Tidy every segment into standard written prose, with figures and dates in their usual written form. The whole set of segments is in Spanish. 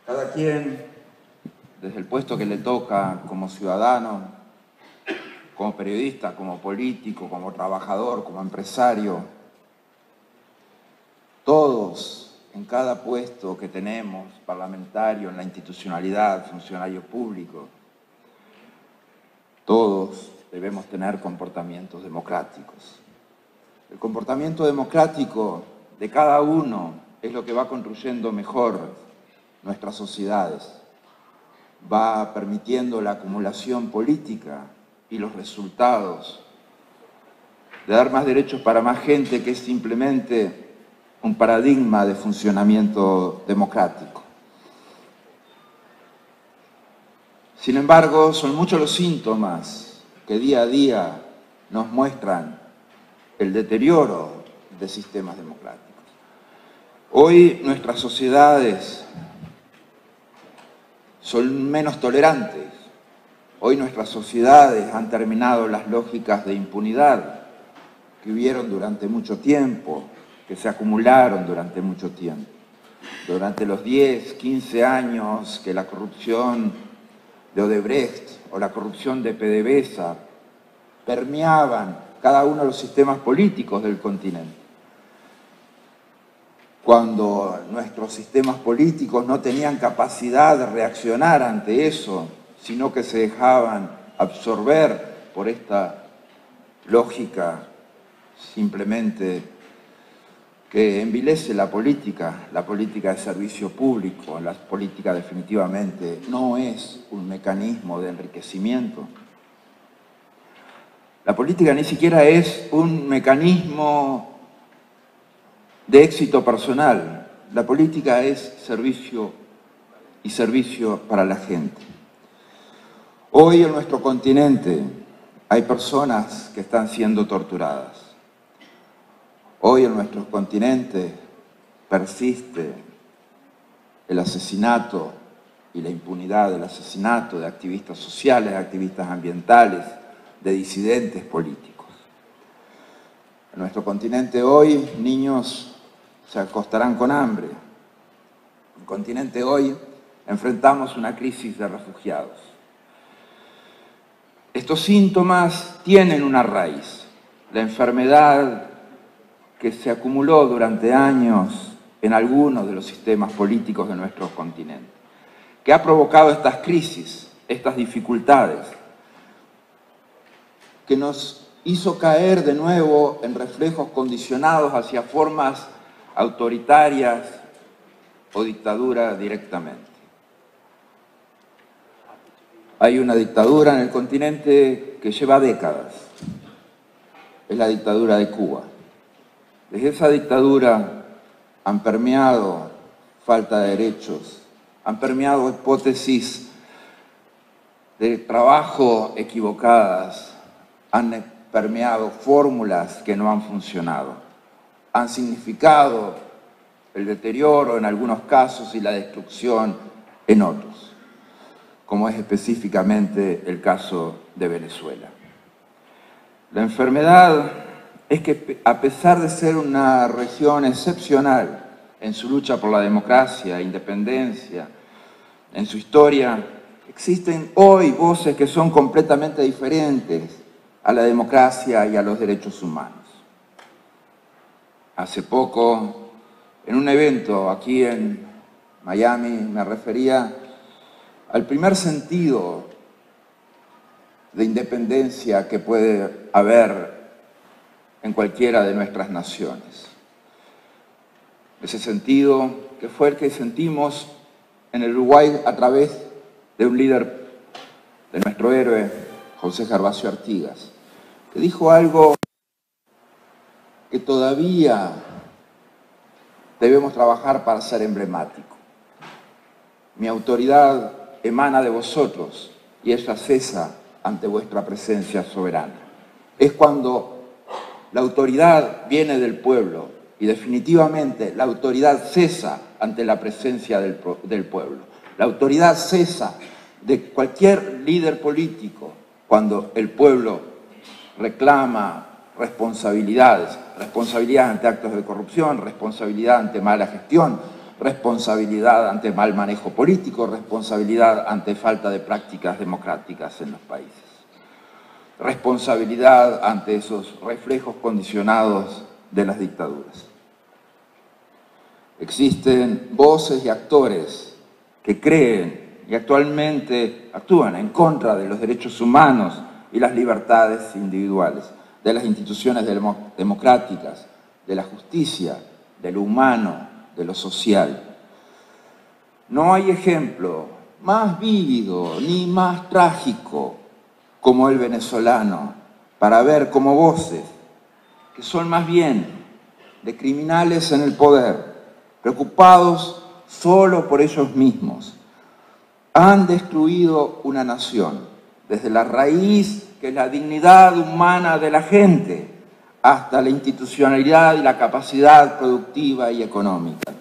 Cada quien, desde el puesto que le toca como ciudadano, como periodista, como político, como trabajador, como empresario, todos en cada puesto que tenemos, parlamentario, en la institucionalidad, funcionario público, todos debemos tener comportamientos democráticos. El comportamiento democrático de cada uno es lo que va construyendo mejor nuestras sociedades, va permitiendo la acumulación política y los resultados de dar más derechos para más gente, que es simplemente un paradigma de funcionamiento democrático. Sin embargo, son muchos los síntomas que día a día nos muestran el deterioro de sistemas democráticos. Hoy nuestras sociedades son menos tolerantes. Hoy nuestras sociedades han terminado las lógicas de impunidad que hubieron durante mucho tiempo, que se acumularon durante mucho tiempo. Durante los 10, 15 años que la corrupción de Odebrecht o la corrupción de PDVSA permeaban cada uno de los sistemas políticos del continente. Cuando nuestros sistemas políticos no tenían capacidad de reaccionar ante eso, sino que se dejaban absorber por esta lógica simplemente que envilece la política de servicio público. La política definitivamente no es un mecanismo de enriquecimiento. La política ni siquiera es un mecanismo de éxito personal. La política es servicio y servicio para la gente. Hoy en nuestro continente hay personas que están siendo torturadas. Hoy en nuestro continente persiste el asesinato y la impunidad del asesinato de activistas sociales, de activistas ambientales, de disidentes políticos. En nuestro continente hoy niños se acostarán con hambre. En el continente hoy enfrentamos una crisis de refugiados. Estos síntomas tienen una raíz, la enfermedad que se acumuló durante años en algunos de los sistemas políticos de nuestro continente, que ha provocado estas crisis, estas dificultades, que nos hizo caer de nuevo en reflejos condicionados hacia formas autoritarias o dictadura directamente. Hay una dictadura en el continente que lleva décadas, es la dictadura de Cuba. Desde esa dictadura han permeado falta de derechos, han permeado hipótesis de trabajo equivocadas, han permeado fórmulas que no han funcionado. Han significado el deterioro en algunos casos y la destrucción en otros, como es específicamente el caso de Venezuela. La enfermedad es que, a pesar de ser una región excepcional en su lucha por la democracia e independencia, en su historia, existen hoy voces que son completamente diferentes a la democracia y a los derechos humanos. Hace poco, en un evento aquí en Miami, me refería al primer sentido de independencia que puede haber en cualquiera de nuestras naciones. Ese sentido que fue el que sentimos en el Uruguay a través de un líder, de nuestro héroe, José Gervasio Artigas, que dijo algo que todavía debemos trabajar para ser emblemático. Mi autoridad emana de vosotros y ella cesa ante vuestra presencia soberana. Es cuando la autoridad viene del pueblo y definitivamente la autoridad cesa ante la presencia del pueblo. La autoridad cesa de cualquier líder político cuando el pueblo reclama responsabilidades ante actos de corrupción, responsabilidad ante mala gestión, responsabilidad ante mal manejo político, responsabilidad ante falta de prácticas democráticas en los países, responsabilidad ante esos reflejos condicionados de las dictaduras. Existen voces y actores que creen y actualmente actúan en contra de los derechos humanos y las libertades individuales, de las instituciones democráticas, de la justicia, de lo humano, de lo social. No hay ejemplo más vívido ni más trágico como el venezolano para ver cómo voces, que son más bien de criminales en el poder, preocupados solo por ellos mismos, han destruido una nación desde la raíz, que es la dignidad humana de la gente, hasta la institucionalidad y la capacidad productiva y económica.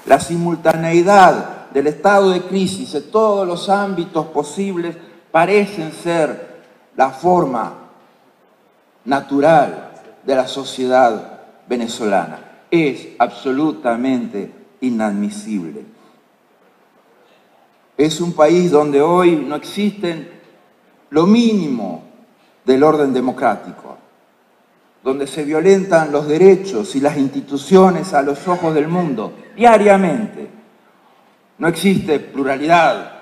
La simultaneidad del estado de crisis en todos los ámbitos posibles parecen ser la forma natural de la sociedad venezolana. Es absolutamente inadmisible. Es un país donde hoy no existen lo mínimo del orden democrático, donde se violentan los derechos y las instituciones a los ojos del mundo diariamente. No existe pluralidad,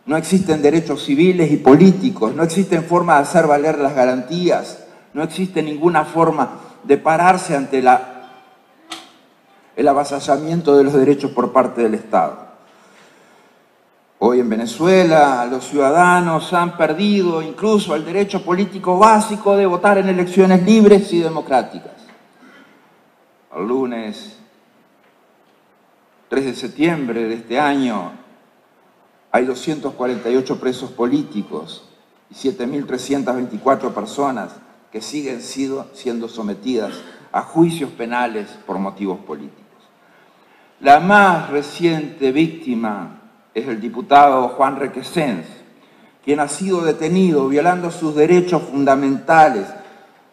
no existen derechos civiles y políticos, no existen formas de hacer valer las garantías, no existe ninguna forma de pararse ante el avasallamiento de los derechos por parte del Estado. Hoy en Venezuela los ciudadanos han perdido incluso el derecho político básico de votar en elecciones libres y democráticas. El lunes 3 de septiembre de este año hay 248 presos políticos y 7.324 personas que siguen siendo sometidas a juicios penales por motivos políticos. La más reciente víctima es el diputado Juan Requesens, quien ha sido detenido violando sus derechos fundamentales,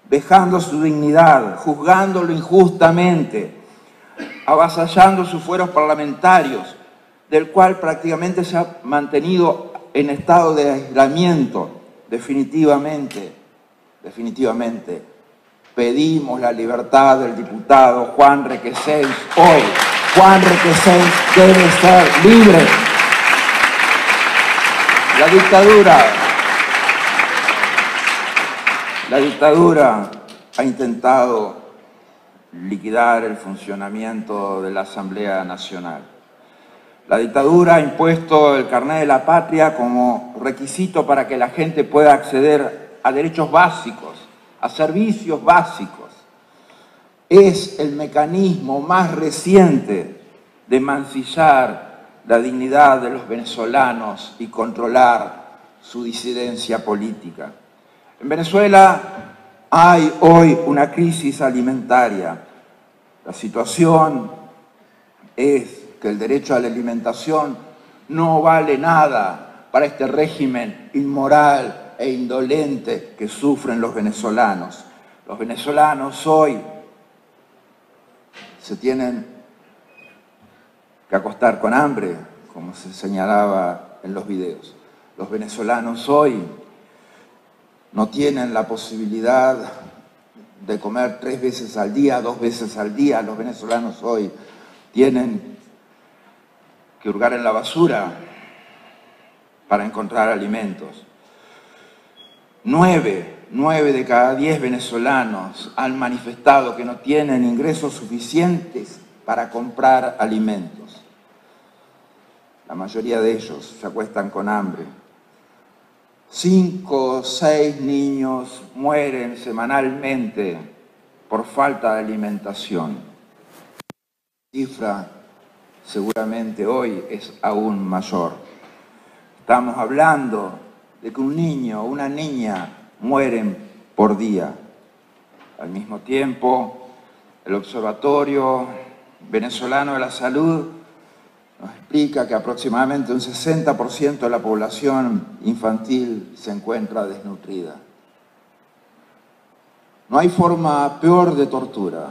vejando su dignidad, juzgándolo injustamente, avasallando sus fueros parlamentarios, del cual prácticamente se ha mantenido en estado de aislamiento. Definitivamente, pedimos la libertad del diputado Juan Requesens hoy. Juan Requesens debe ser libre. La dictadura ha intentado liquidar el funcionamiento de la Asamblea Nacional. La dictadura ha impuesto el carnet de la patria como requisito para que la gente pueda acceder a derechos básicos, a servicios básicos. Es el mecanismo más reciente de mancillar la dignidad de los venezolanos y controlar su disidencia política. En Venezuela hay hoy una crisis alimentaria. La situación es que el derecho a la alimentación no vale nada para este régimen inmoral e indolente que sufren los venezolanos. Los venezolanos hoy se tienen que acostar con hambre, como se señalaba en los videos. Los venezolanos hoy no tienen la posibilidad de comer 3 veces al día, 2 veces al día. Los venezolanos hoy tienen que hurgar en la basura para encontrar alimentos. 9 de cada 10 venezolanos han manifestado que no tienen ingresos suficientes para comprar alimentos. La mayoría de ellos se acuestan con hambre. 5 o 6 niños mueren semanalmente por falta de alimentación. La cifra seguramente hoy es aún mayor. Estamos hablando de que un niño o una niña mueren por día. Al mismo tiempo, el Observatorio Venezolano de la Salud nos explica que aproximadamente un 60% de la población infantil se encuentra desnutrida. No hay forma peor de tortura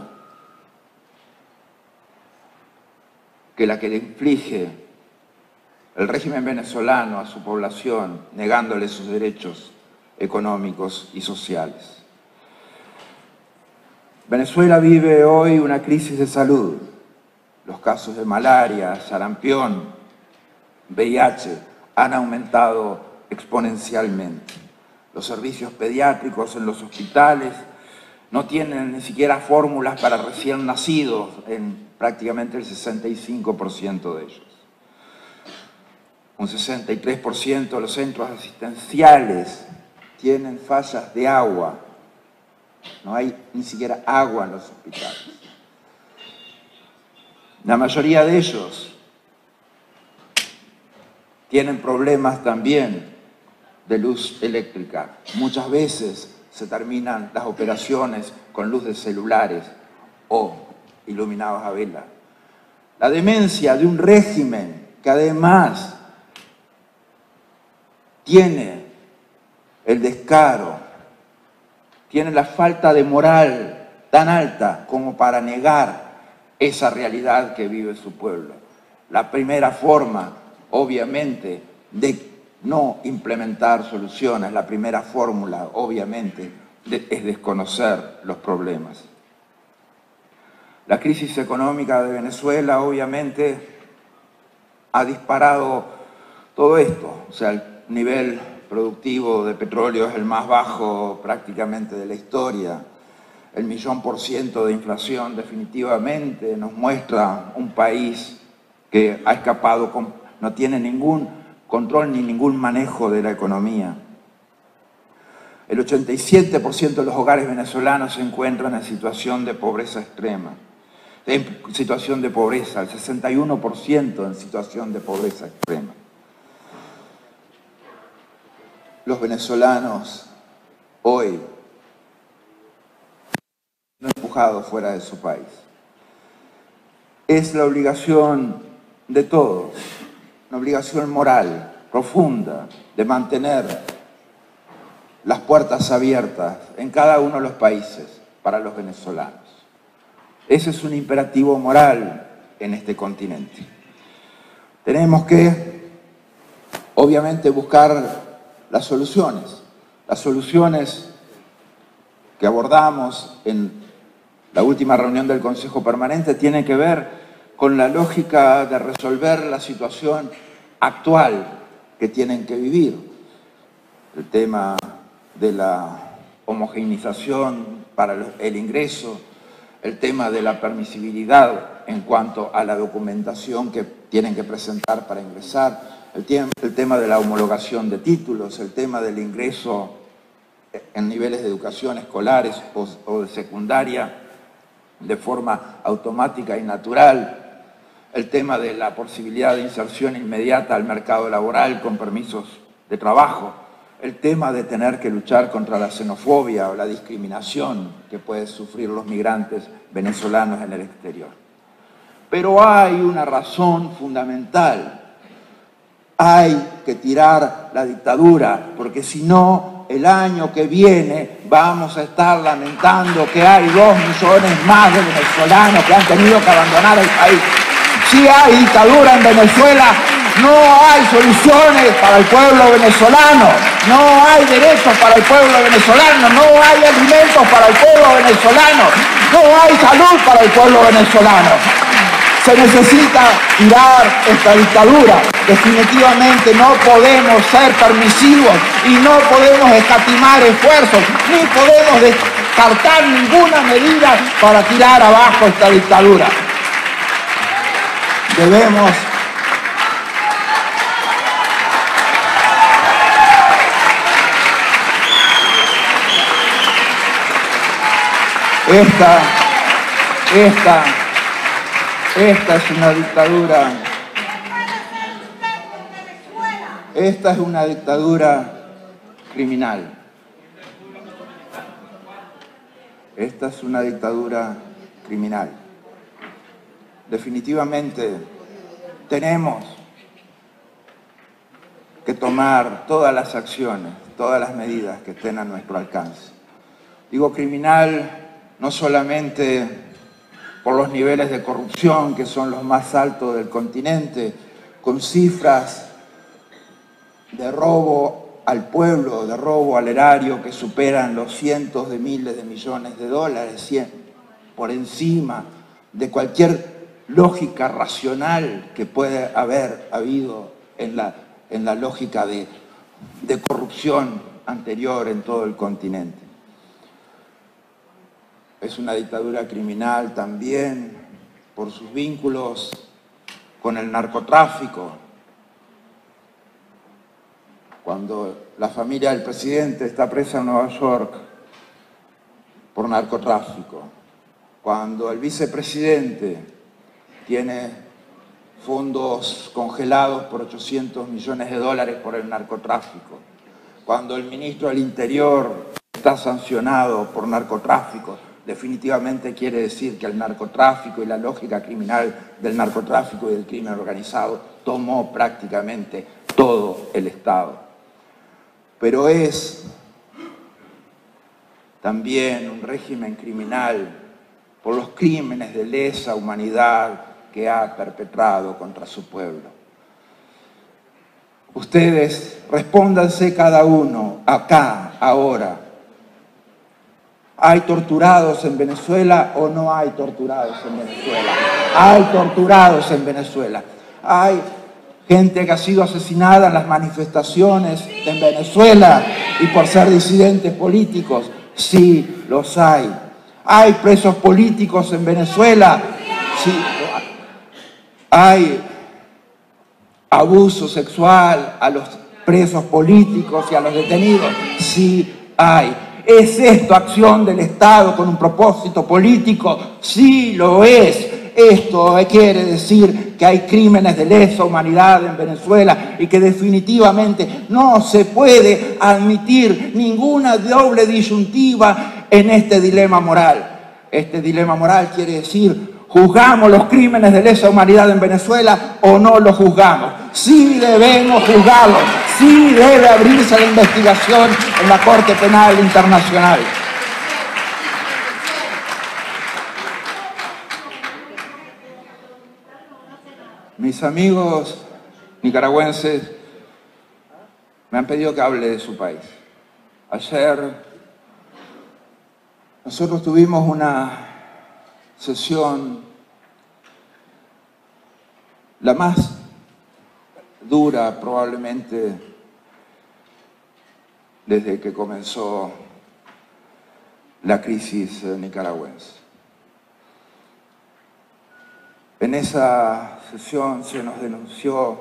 que la que le inflige el régimen venezolano a su población, negándole sus derechos económicos y sociales. Venezuela vive hoy una crisis de salud. Los casos de malaria, sarampión, VIH han aumentado exponencialmente. Los servicios pediátricos en los hospitales no tienen ni siquiera fórmulas para recién nacidos en prácticamente el 65% de ellos. Un 63% de los centros asistenciales tienen fallas de agua. No hay ni siquiera agua en los hospitales. La mayoría de ellos tienen problemas también de luz eléctrica. Muchas veces se terminan las operaciones con luz de celulares o iluminados a vela. La demencia de un régimen que además tiene el descaro, tiene la falta de moral tan alta como para negar esa realidad que vive su pueblo. La primera forma, obviamente, de no implementar soluciones, la primera fórmula, obviamente, es desconocer los problemas. La crisis económica de Venezuela, obviamente, ha disparado todo esto. O sea, el nivel productivo de petróleo es el más bajo prácticamente de la historia. El 1.000.000% de inflación definitivamente nos muestra un país que ha escapado, no tiene ningún control ni ningún manejo de la economía. El 87% de los hogares venezolanos se encuentran en situación de pobreza extrema, en situación de pobreza, el 61% en situación de pobreza extrema. Los venezolanos hoy no empujados fuera de su país. Es la obligación de todos, una obligación moral profunda de mantener las puertas abiertas en cada uno de los países para los venezolanos. Ese es un imperativo moral en este continente. Tenemos que, obviamente, buscar las soluciones que abordamos en la última reunión del Consejo Permanente tienen que ver con la lógica de resolver la situación actual que tienen que vivir. El tema de la homogeneización para el ingreso, el tema de la permisibilidad en cuanto a la documentación que tienen que presentar para ingresar, el tema de la homologación de títulos, el tema del ingreso en niveles de educación escolares o de secundaria de forma automática y natural, el tema de la posibilidad de inserción inmediata al mercado laboral con permisos de trabajo, el tema de tener que luchar contra la xenofobia o la discriminación que pueden sufrir los migrantes venezolanos en el exterior. Pero hay una razón fundamental. Hay que tirar la dictadura, porque si no, el año que viene vamos a estar lamentando que hay 2 millones más de venezolanos que han tenido que abandonar el país. Si hay dictadura en Venezuela, no hay soluciones para el pueblo venezolano, no hay derechos para el pueblo venezolano, no hay alimentos para el pueblo venezolano, no hay salud para el pueblo venezolano. Se necesita tirar esta dictadura. Definitivamente no podemos ser permisivos y no podemos escatimar esfuerzos, ni podemos descartar ninguna medida para tirar abajo esta dictadura. Debemos esta es una dictadura. Esta es una dictadura criminal. Esta es una dictadura criminal. Definitivamente tenemos que tomar todas las acciones, todas las medidas que estén a nuestro alcance. Digo criminal no solamente por los niveles de corrupción que son los más altos del continente, con cifras de robo al pueblo, de robo al erario que superan los cientos de miles de millones de dólares, por encima de cualquier lógica racional que puede haber habido en la lógica de corrupción anterior en todo el continente. Es una dictadura criminal también por sus vínculos con el narcotráfico. Cuando la familia del presidente está presa en Nueva York por narcotráfico, cuando el vicepresidente tiene fondos congelados por 800 millones de dólares por el narcotráfico, cuando el ministro del Interior está sancionado por narcotráfico, definitivamente quiere decir que el narcotráfico y la lógica criminal del narcotráfico y del crimen organizado tomó prácticamente todo el Estado. Pero es también un régimen criminal por los crímenes de lesa humanidad que ha perpetrado contra su pueblo. Ustedes respóndanse cada uno, acá, ahora. ¿Hay torturados en Venezuela o no hay torturados en Venezuela? Hay torturados en Venezuela. Hay gente que ha sido asesinada en las manifestaciones en Venezuela y por ser disidentes políticos. Sí, los hay. ¿Hay presos políticos en Venezuela? Sí. ¿Hay abuso sexual a los presos políticos y a los detenidos? Sí, hay. ¿Es esto acción del Estado con un propósito político? Sí, lo es. Esto quiere decir que hay crímenes de lesa humanidad en Venezuela y que definitivamente no se puede admitir ninguna doble disyuntiva en este dilema moral. Este dilema moral quiere decir: ¿juzgamos los crímenes de lesa humanidad en Venezuela o no los juzgamos? Sí debemos juzgarlos, sí debe abrirse la investigación en la Corte Penal Internacional. Mis amigos nicaragüenses me han pedido que hable de su país. Ayer nosotros tuvimos una sesión, la más dura probablemente desde que comenzó la crisis nicaragüense. En esa sesión se nos denunció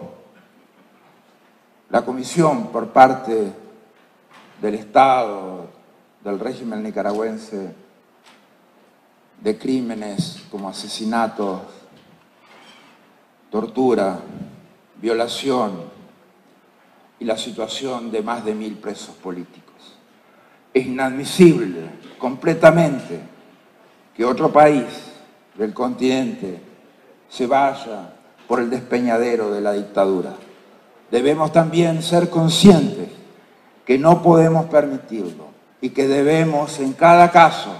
la comisión por parte del Estado, del régimen nicaragüense, de crímenes como asesinatos, tortura, violación y la situación de más de 1000 presos políticos. Es inadmisible completamente que otro país del continente se vaya por el despeñadero de la dictadura. Debemos también ser conscientes que no podemos permitirlo y que debemos en cada caso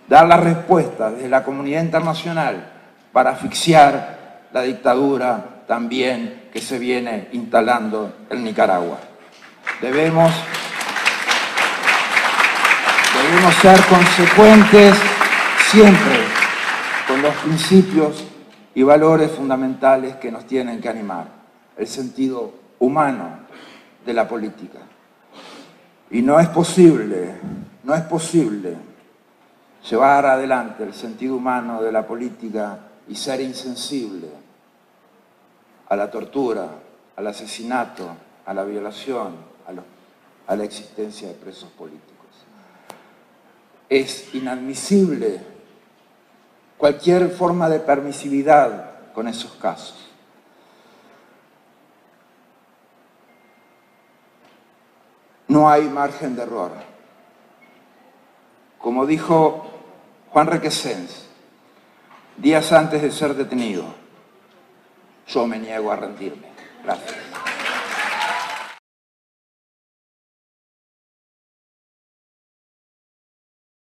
dar la respuesta desde la comunidad internacional para asfixiar la dictadura también que se viene instalando en Nicaragua. Debemos ser consecuentes siempre con los principios y valores fundamentales que nos tienen que animar, el sentido humano de la política. Y no es posible llevar adelante el sentido humano de la política y ser insensible a la tortura, al asesinato, a la violación, a la existencia de presos políticos. Es inadmisible cualquier forma de permisividad con esos casos. No hay margen de error. Como dijo Juan Requesens, días antes de ser detenido, yo me niego a rendirme. Gracias.